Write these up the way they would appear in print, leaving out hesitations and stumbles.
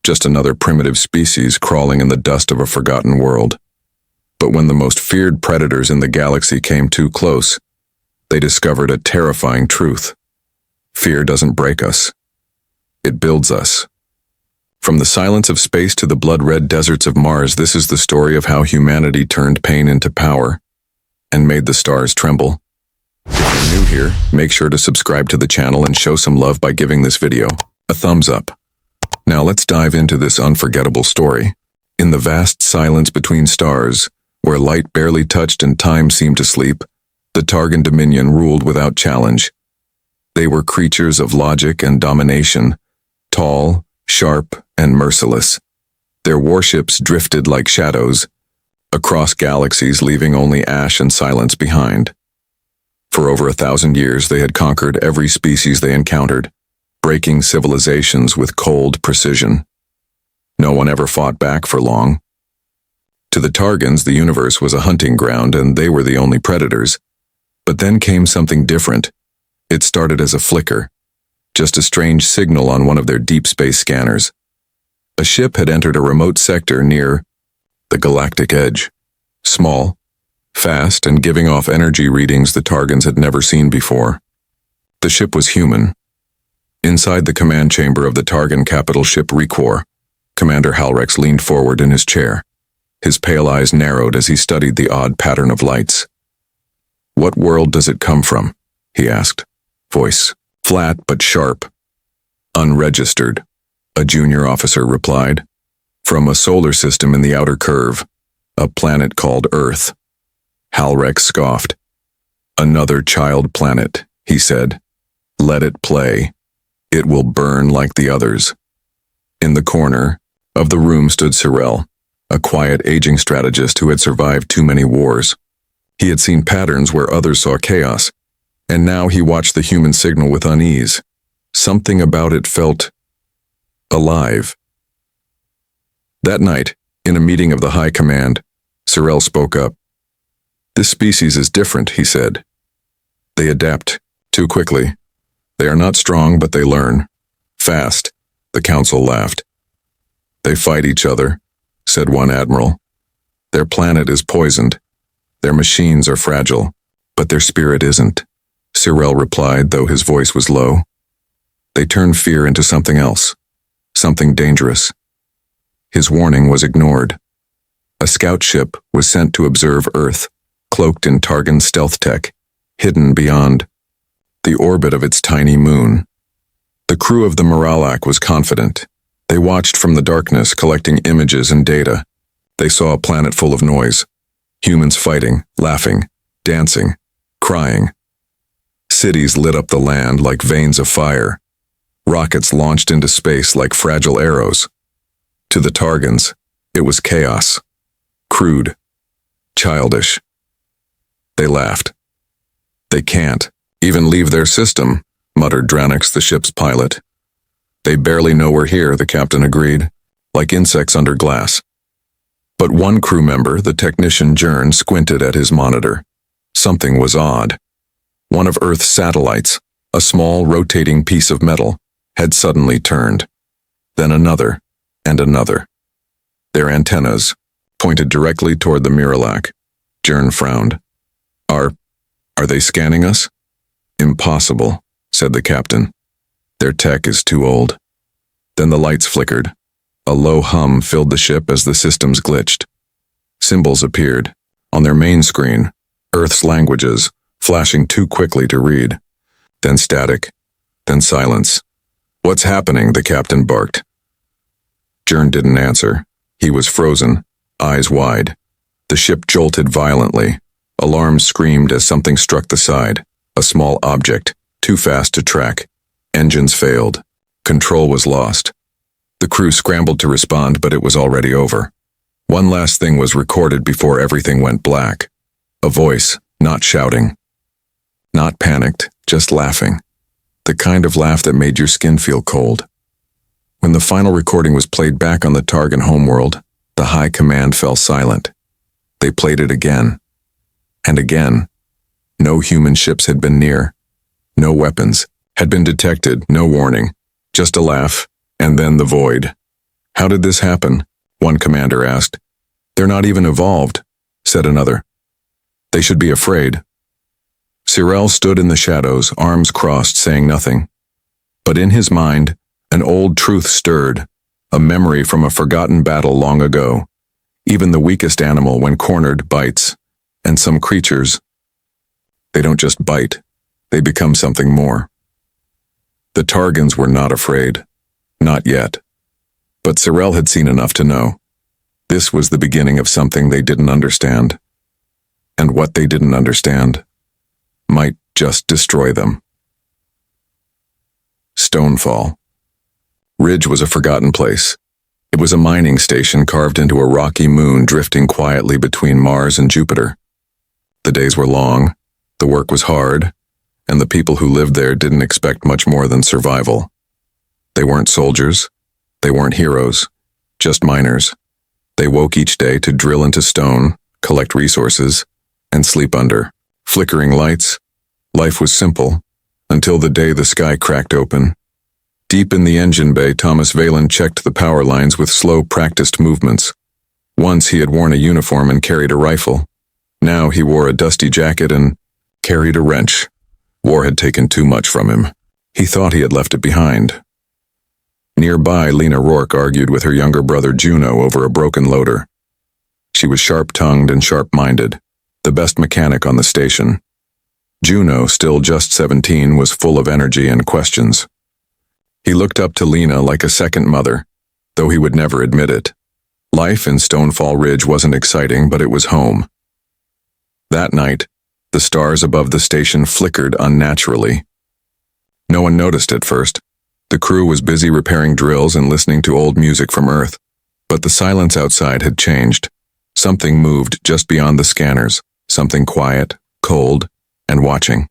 just another primitive species crawling in the dust of a forgotten world. But when the most feared predators in the galaxy came too close, they discovered a terrifying truth. Fear doesn't break us. It builds us. From the silence of space to the blood-red deserts of Mars, this is the story of how humanity turned pain into power and made the stars tremble. If you're new here, make sure to subscribe to the channel and show some love by giving this video a thumbs up. Now let's dive into this unforgettable story. In the vast silence between stars, where light barely touched and time seemed to sleep, the Targan Dominion ruled without challenge. They were creatures of logic and domination, tall, sharp, and merciless. Their warships drifted like shadows across galaxies, leaving only ash and silence behind. For over 1,000 years, they had conquered every species they encountered, breaking civilizations with cold precision. No one ever fought back for long. To the Targans, the universe was a hunting ground, and they were the only predators. But then came something different. It started as a flicker, just a strange signal on one of their deep space scanners. A ship had entered a remote sector near the galactic edge, small, fast, and giving off energy readings the Targans had never seen before. The ship was human. Inside the command chamber of the Targan capital ship Requor, Commander Halrex leaned forward in his chair. His pale eyes narrowed as he studied the odd pattern of lights. "What world does it come from?" he asked, voice flat but sharp. "Unregistered," a junior officer replied. "From a solar system in the outer curve, a planet called Earth." Halrex scoffed. "Another child planet," he said. "Let it play. It will burn like the others." In the corner of the room stood Cyril, a quiet, aging strategist who had survived too many wars. He had seen patterns where others saw chaos, and now he watched the human signal with unease. Something about it felt alive. That night, in a meeting of the High Command, Cyril spoke up. "This species is different," he said. "They adapt too quickly. They are not strong, but they learn fast." The council laughed. "They fight each other," said one admiral. "Their planet is poisoned. Their machines are fragile, but their spirit isn't," Cyril replied, though his voice was low. "They turn fear into something else, something dangerous." His warning was ignored. A scout ship was sent to observe Earth, cloaked in Targan stealth tech, hidden beyond the orbit of its tiny moon. The crew of the Moralac was confident. They watched from the darkness, collecting images and data. They saw a planet full of noise. Humans fighting, laughing, dancing, crying. Cities lit up the land like veins of fire. Rockets launched into space like fragile arrows. To the Targans, it was chaos. Crude. Childish. They laughed. "They can't even leave their system," muttered Dranix, the ship's pilot. "They barely know we're here," the captain agreed, "like insects under glass." But one crew member, the technician Jern, squinted at his monitor. Something was odd. One of Earth's satellites, a small rotating piece of metal, had suddenly turned. Then another, and another. Their antennas pointed directly toward the Moralac. Jern frowned. Are they scanning us?" "Impossible," said the captain. "Their tech is too old." Then the lights flickered. A low hum filled the ship as the systems glitched. Symbols appeared. On their main screen, Earth's languages, flashing too quickly to read. Then static. Then silence. "What's happening?" the captain barked. Jern didn't answer. He was frozen, eyes wide. The ship jolted violently. Alarms screamed as something struck the side. A small object, too fast to track. Engines failed. Control was lost. The crew scrambled to respond, but it was already over. One last thing was recorded before everything went black. A voice, not shouting. Not panicked, just laughing. The kind of laugh that made your skin feel cold. When the final recording was played back on the Targan homeworld, the High Command fell silent. They played it again. And again. No human ships had been near. No weapons had been detected, no warning. Just a laugh, and then the void. How did this happen? One commander asked. They're not even evolved, said another. They should be afraid. Cyril stood in the shadows, arms crossed, saying nothing. But in his mind, an old truth stirred, a memory from a forgotten battle long ago. Even the weakest animal, when cornered, bites. And some creatures, they don't just bite, they become something more. The Targans were not afraid. Not yet. But Cyril had seen enough to know. This was the beginning of something they didn't understand. And what they didn't understand might just destroy them. Stonefall. Ridge was a forgotten place. It was a mining station carved into a rocky moon drifting quietly between Mars and Jupiter. The days were long, the work was hard, and the people who lived there didn't expect much more than survival. They weren't soldiers, they weren't heroes, just miners. They woke each day to drill into stone, collect resources, and sleep under flickering lights. Life was simple, until the day the sky cracked open. Deep in the engine bay, Thomas Valen checked the power lines with slow, practiced movements. Once he had worn a uniform and carried a rifle. Now he wore a dusty jacket and carried a wrench. War had taken too much from him. He thought he had left it behind. Nearby, Lena Rourke argued with her younger brother Juno over a broken loader. She was sharp-tongued and sharp-minded, the best mechanic on the station. Juno, still just 17, was full of energy and questions. He looked up to Lena like a second mother, though he would never admit it. Life in Stonefall Ridge wasn't exciting, but it was home. That night, the stars above the station flickered unnaturally. No one noticed at first. The crew was busy repairing drills and listening to old music from Earth, but the silence outside had changed. Something moved just beyond the scanners, something quiet, cold, and watching.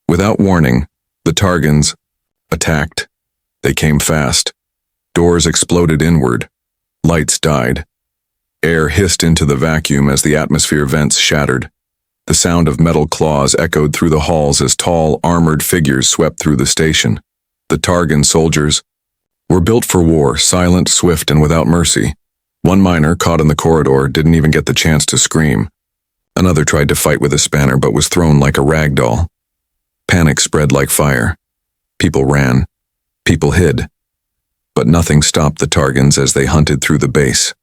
Without warning, the Targans attacked. They came fast. Doors exploded inward. Lights died. Air hissed into the vacuum as the atmosphere vents shattered. The sound of metal claws echoed through the halls as tall, armored figures swept through the station. The Targan soldiers were built for war, silent, swift, and without mercy. One miner, caught in the corridor, didn't even get the chance to scream. Another tried to fight with a spanner but was thrown like a rag doll. Panic spread like fire. People ran. People hid. But nothing stopped the Targans as they hunted through the base.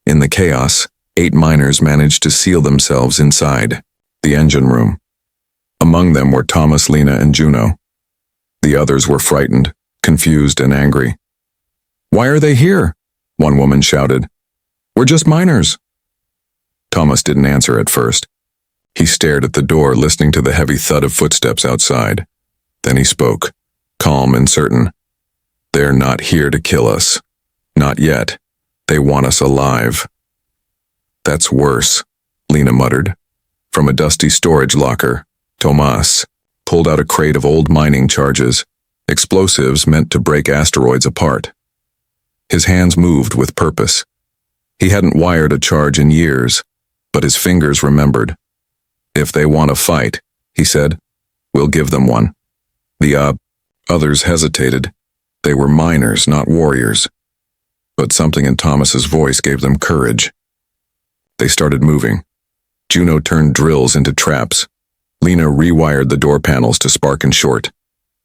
In the chaos, 8 miners managed to seal themselves inside the engine room. Among them were Thomas, Lena, and Juno. The others were frightened, confused, and angry. "Why are they here?" one woman shouted. "We're just miners." Thomas didn't answer at first. He stared at the door, listening to the heavy thud of footsteps outside. Then he spoke, calm and certain. "They're not here to kill us. Not yet. They want us alive." "That's worse," Lena muttered. From a dusty storage locker, Tomas pulled out a crate of old mining charges, explosives meant to break asteroids apart. His hands moved with purpose. He hadn't wired a charge in years, but his fingers remembered. "If they want to fight," he said, "we'll give them one." The others hesitated. They were miners, not warriors. But something in Thomas's voice gave them courage. They started moving. Juno turned drills into traps. Lena rewired the door panels to spark and short.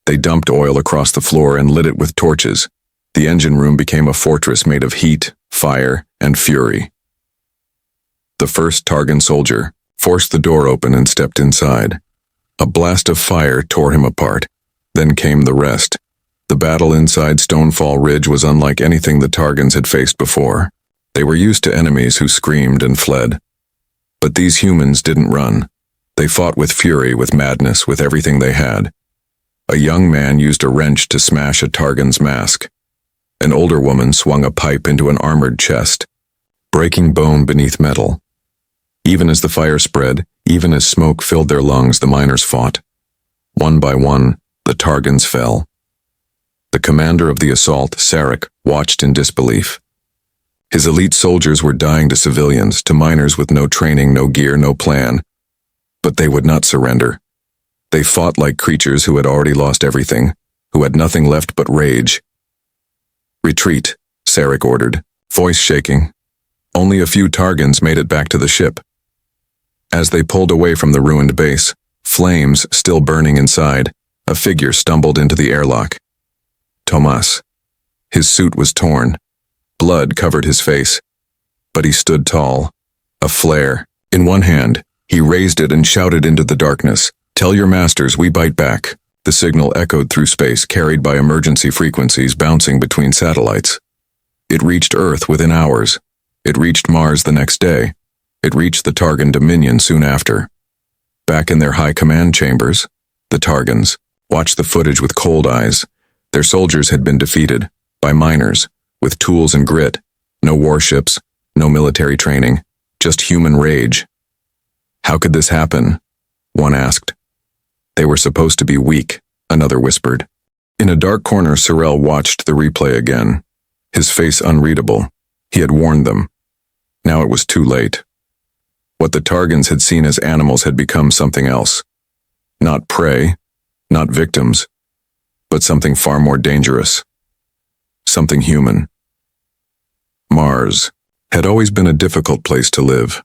They dumped oil across the floor and lit it with torches. The engine room became a fortress made of heat, fire, and fury. The first Targan soldier forced the door open and stepped inside. A blast of fire tore him apart. Then came the rest. The battle inside Stonefall Ridge was unlike anything the Targans had faced before. They were used to enemies who screamed and fled. But these humans didn't run. They fought with fury, with madness, with everything they had. A young man used a wrench to smash a Targan's mask. An older woman swung a pipe into an armored chest, breaking bone beneath metal. Even as the fire spread, even as smoke filled their lungs, the miners fought. One by one, the Targans fell. The commander of the assault, Sarek, watched in disbelief. His elite soldiers were dying to civilians, to miners with no training, no gear, no plan. But they would not surrender. They fought like creatures who had already lost everything, who had nothing left but rage. Retreat, Sarek ordered, voice shaking. Only a few Targans made it back to the ship. As they pulled away from the ruined base, flames still burning inside, a figure stumbled into the airlock. Tomas. His suit was torn. Blood covered his face. But he stood tall. A flare. In one hand, he raised it and shouted into the darkness, "Tell your masters we bite back." The signal echoed through space, carried by emergency frequencies bouncing between satellites. It reached Earth within hours. It reached Mars the next day. It reached the Targan Dominion soon after. Back in their high command chambers, the Targans watched the footage with cold eyes. Their soldiers had been defeated by miners with tools and grit. No warships, no military training, just human rage. How could this happen? One asked. They were supposed to be weak, another whispered. In a dark corner, Sorel watched the replay again, his face unreadable. He had warned them. Now it was too late. What the Targans had seen as animals had become something else. Not prey, not victims, but something far more dangerous. Something human. Mars had always been a difficult place to live.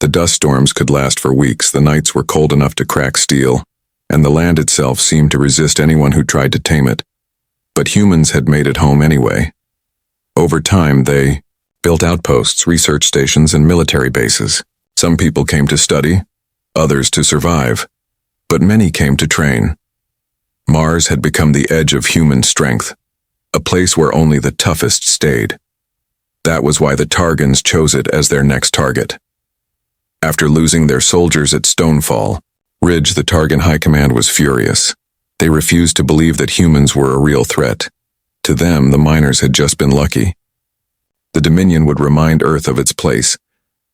The dust storms could last for weeks, the nights were cold enough to crack steel, and the land itself seemed to resist anyone who tried to tame it. But humans had made it home anyway. Over time, they built outposts, research stations, and military bases. Some people came to study, others to survive, but many came to train. Mars had become the edge of human strength, a place where only the toughest stayed. That was why the Targans chose it as their next target. After losing their soldiers at Stonefall Ridge, the Targan High Command was furious. They refused to believe that humans were a real threat. To them, the miners had just been lucky. The Dominion would remind Earth of its place,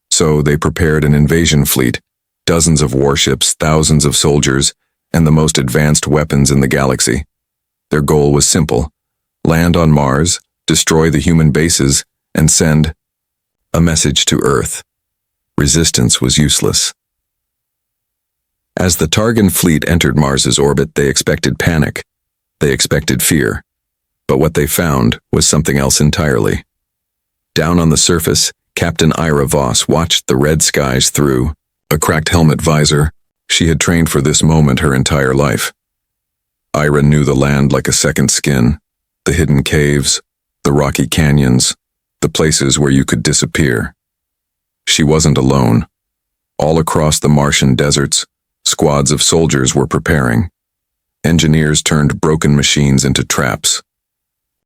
so they prepared an invasion fleet, dozens of warships, thousands of soldiers, and the most advanced weapons in the galaxy. Their goal was simple: land on Mars, destroy the human bases, and send a message to Earth. Resistance was useless. As the Targan fleet entered Mars's orbit, they expected panic. They expected fear. But what they found was something else entirely. Down on the surface, Captain Ira Voss watched the red skies through a cracked helmet visor. She had trained for this moment her entire life. Ira knew the land like a second skin, the hidden caves, the rocky canyons, the places where you could disappear. She wasn't alone. All across the Martian deserts, squads of soldiers were preparing. Engineers turned broken machines into traps.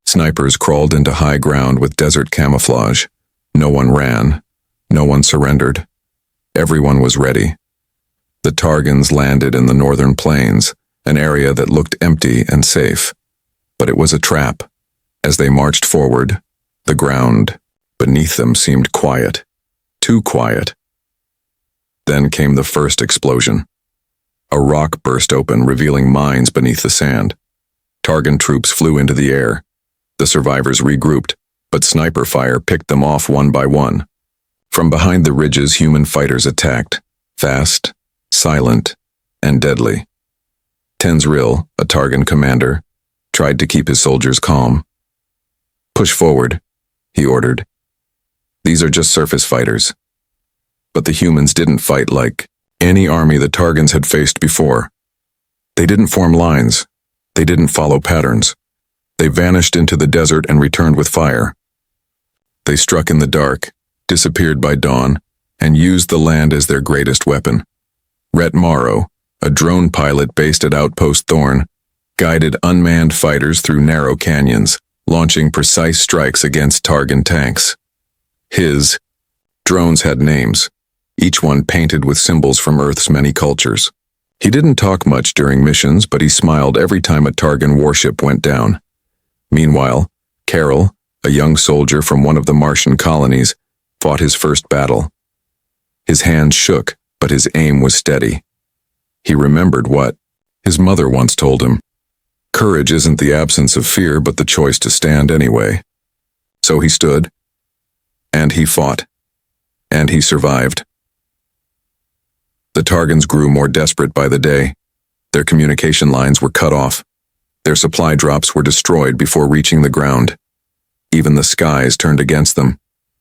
Snipers crawled into high ground with desert camouflage. No one ran. No one surrendered. Everyone was ready. The Targans landed in the northern plains, an area that looked empty and safe. But it was a trap. As they marched forward, the ground beneath them seemed quiet. Too quiet. Then came the first explosion. A rock burst open, revealing mines beneath the sand. Targan troops flew into the air. The survivors regrouped, but sniper fire picked them off one by one. From behind the ridges, human fighters attacked, fast, silent, and deadly. Tenzril, a Targan commander, tried to keep his soldiers calm. "Push forward," he ordered. "These are just surface fighters." But the humans didn't fight like any army the Targans had faced before. They didn't form lines. They didn't follow patterns. They vanished into the desert and returned with fire. They struck in the dark, disappeared by dawn, and used the land as their greatest weapon. Rhett Morrow, a drone pilot based at Outpost Thorn, guided unmanned fighters through narrow canyons, launching precise strikes against Targan tanks. His drones had names, each one painted with symbols from Earth's many cultures. He didn't talk much during missions, but he smiled every time a Targan warship went down. Meanwhile, Carol, a young soldier from one of the Martian colonies, fought his first battle. His hands shook, but his aim was steady. He remembered what his mother once told him. Courage isn't the absence of fear, but the choice to stand anyway. So he stood, and he fought, and he survived. The Targans grew more desperate by the day. Their communication lines were cut off. Their supply drops were destroyed before reaching the ground. Even the skies turned against them.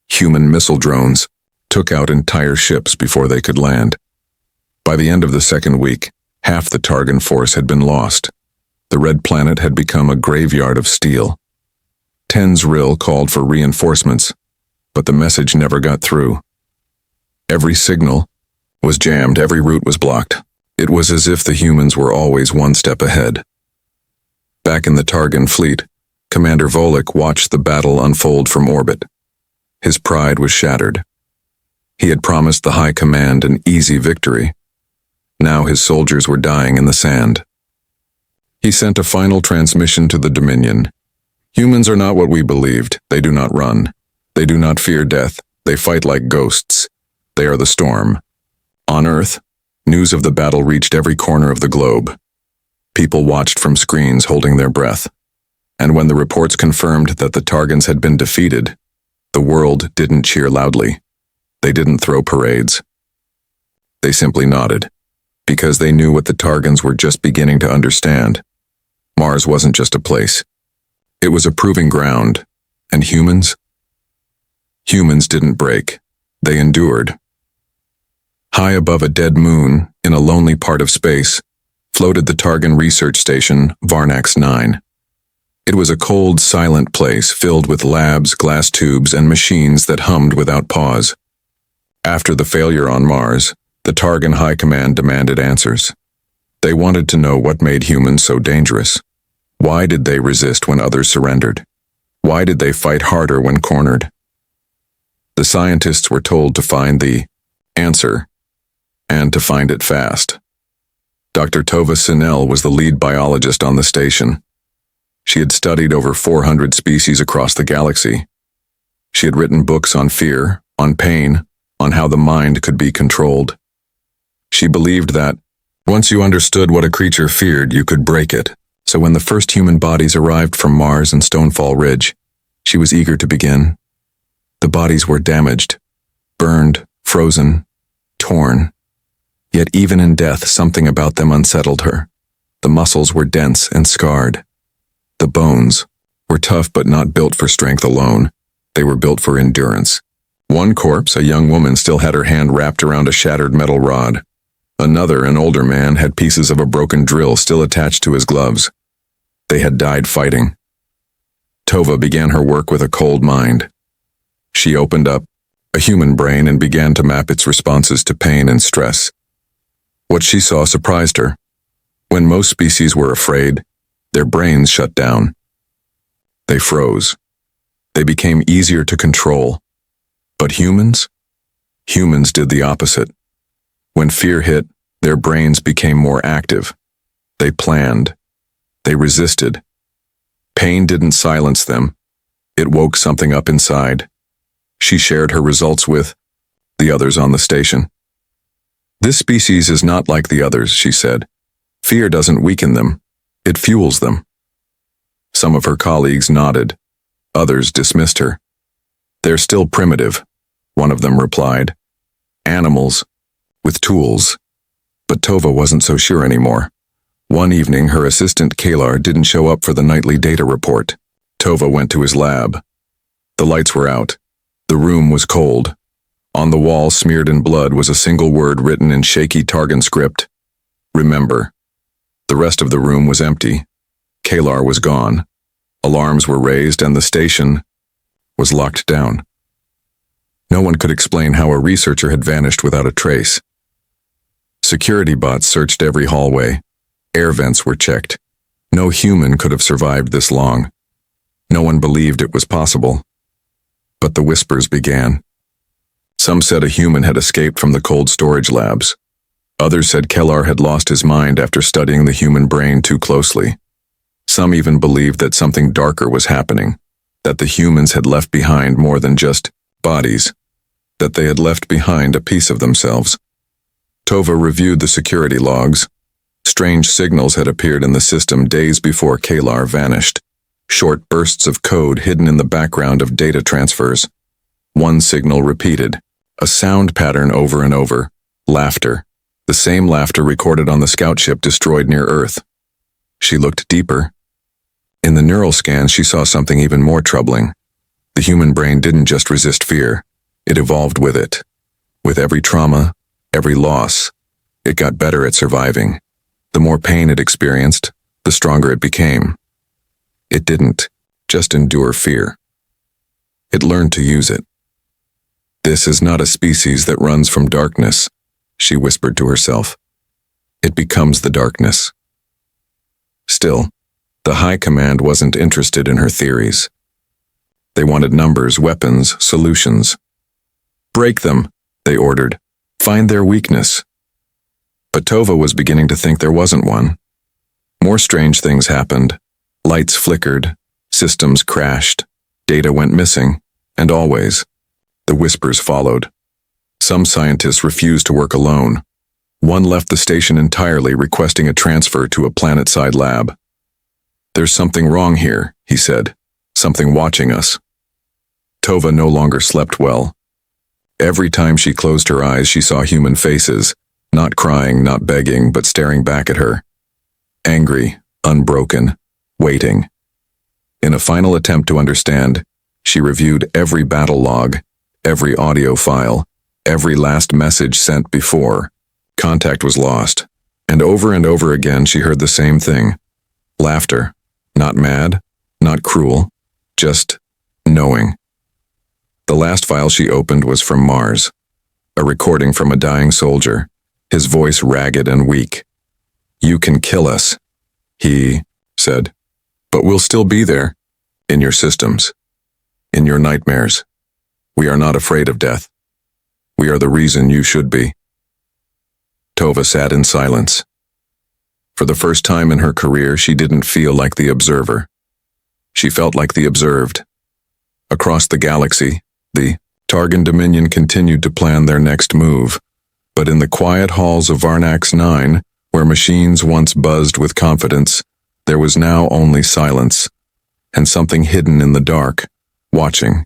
Human missile drones took out entire ships before they could land. By the end of the second week, half the Targan force had been lost. The Red Planet had become a graveyard of steel. Tenzril called for reinforcements, but the message never got through. Every signal was jammed, every route was blocked. It was as if the humans were always one step ahead. Back in the Targan fleet, Commander Volek watched the battle unfold from orbit. His pride was shattered. He had promised the High Command an easy victory. Now his soldiers were dying in the sand. He sent a final transmission to the Dominion. Humans are not what we believed. They do not run. They do not fear death. They fight like ghosts. They are the storm. On Earth, news of the battle reached every corner of the globe. People watched from screens holding their breath. And when the reports confirmed that the Targans had been defeated, the world didn't cheer loudly. They didn't throw parades. They simply nodded, because they knew what the Targans were just beginning to understand. Mars wasn't just a place. It was a proving ground. And humans? Humans didn't break. They endured. High above a dead moon, in a lonely part of space, floated the Targan research station, Varnax 9. It was a cold, silent place filled with labs, glass tubes, and machines that hummed without pause. After the failure on Mars, the Targan High Command demanded answers. They wanted to know what made humans so dangerous. Why did they resist when others surrendered? Why did they fight harder when cornered? The scientists were told to find the answer, and to find it fast. Dr. Tova Sinel was the lead biologist on the station. She had studied over 400 species across the galaxy. She had written books on fear, on pain, on how the mind could be controlled. She believed that, once you understood what a creature feared, you could break it. So when the first human bodies arrived from Mars and Stonefall Ridge, she was eager to begin. The bodies were damaged, burned, frozen, torn. Yet even in death, something about them unsettled her. The muscles were dense and scarred. The bones were tough but not built for strength alone. They were built for endurance. One corpse, a young woman, still had her hand wrapped around a shattered metal rod. Another, an older man, had pieces of a broken drill still attached to his gloves. They had died fighting. Tova began her work with a cold mind. She opened up a human brain and began to map its responses to pain and stress. What she saw surprised her. When most species were afraid, their brains shut down. They froze. They became easier to control. But humans? Humans did the opposite. When fear hit, their brains became more active. They planned. They resisted. Pain didn't silence them. It woke something up inside. She shared her results with the others on the station. This species is not like the others, she said. Fear doesn't weaken them. It fuels them. Some of her colleagues nodded. Others dismissed her. They're still primitive, one of them replied. Animals, with tools. But Tova wasn't so sure anymore. One evening, her assistant Kalar didn't show up for the nightly data report. Tova went to his lab. The lights were out. The room was cold. On the wall, smeared in blood, was a single word written in shaky Targan script. Remember. The rest of the room was empty. Kalar was gone. Alarms were raised and the station was locked down. No one could explain how a researcher had vanished without a trace. Security bots searched every hallway. Air vents were checked. No human could have survived this long. No one believed it was possible. But the whispers began. Some said a human had escaped from the cold storage labs. Others said Kellar had lost his mind after studying the human brain too closely. Some even believed that something darker was happening, that the humans had left behind more than just bodies, that they had left behind a piece of themselves. Tova reviewed the security logs. Strange signals had appeared in the system days before Kalar vanished. Short bursts of code hidden in the background of data transfers. One signal repeated, a sound pattern over and over, laughter. The same laughter recorded on the scout ship destroyed near Earth. She looked deeper. In the neural scans, she saw something even more troubling. The human brain didn't just resist fear, it evolved with it. With every trauma, every loss, it got better at surviving. The more pain it experienced, the stronger it became. It didn't just endure fear. It learned to use it. "This is not a species that runs from darkness," she whispered to herself. "It becomes the darkness." Still, the High Command wasn't interested in her theories. They wanted numbers, weapons, solutions. "Break them," they ordered. "Find their weakness." But Tova was beginning to think there wasn't one. More strange things happened. Lights flickered, systems crashed, data went missing, and always, the whispers followed. Some scientists refused to work alone. One left the station entirely, requesting a transfer to a planet-side lab. "There's something wrong here," he said. "Something watching us." Tova no longer slept well. Every time she closed her eyes, she saw human faces, not crying, not begging, but staring back at her. Angry, unbroken, waiting. In a final attempt to understand, she reviewed every battle log, every audio file, every last message sent before. Contact was lost, and over again she heard the same thing. Laughter. Not mad, not cruel, just knowing. The last file she opened was from Mars, a recording from a dying soldier, his voice ragged and weak. "You can kill us," he said, "but we'll still be there, in your systems, in your nightmares. We are not afraid of death. We are the reason you should be." Tova sat in silence. For the first time in her career, she didn't feel like the observer. She felt like the observed. Across the galaxy, the Targan Dominion continued to plan their next move, but in the quiet halls of Varnax 9, where machines once buzzed with confidence, there was now only silence, and something hidden in the dark, watching,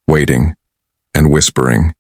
waiting, and whispering.